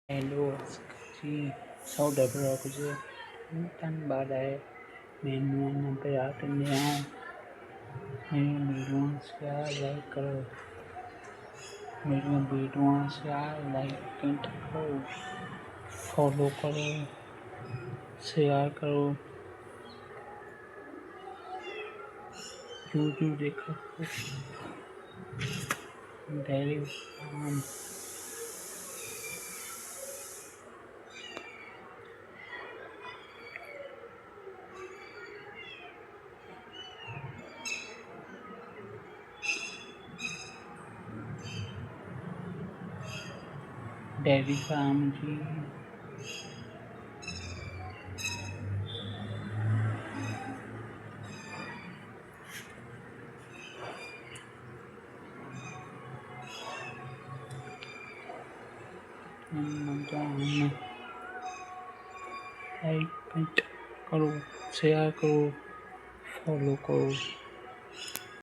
Hello जी, सौ डबरा कुझु धन्यवाद है। मेनू नंबर 8 में आओ। मेरे वीडियोस का लाइक करो। मेरे वीडियोस का लाइक करो, फॉलो करो, शेयर करो, यूट्यूब देखो, डेली काम डेली काम जी। लाइक करो, शेयर करो, फॉलो करो।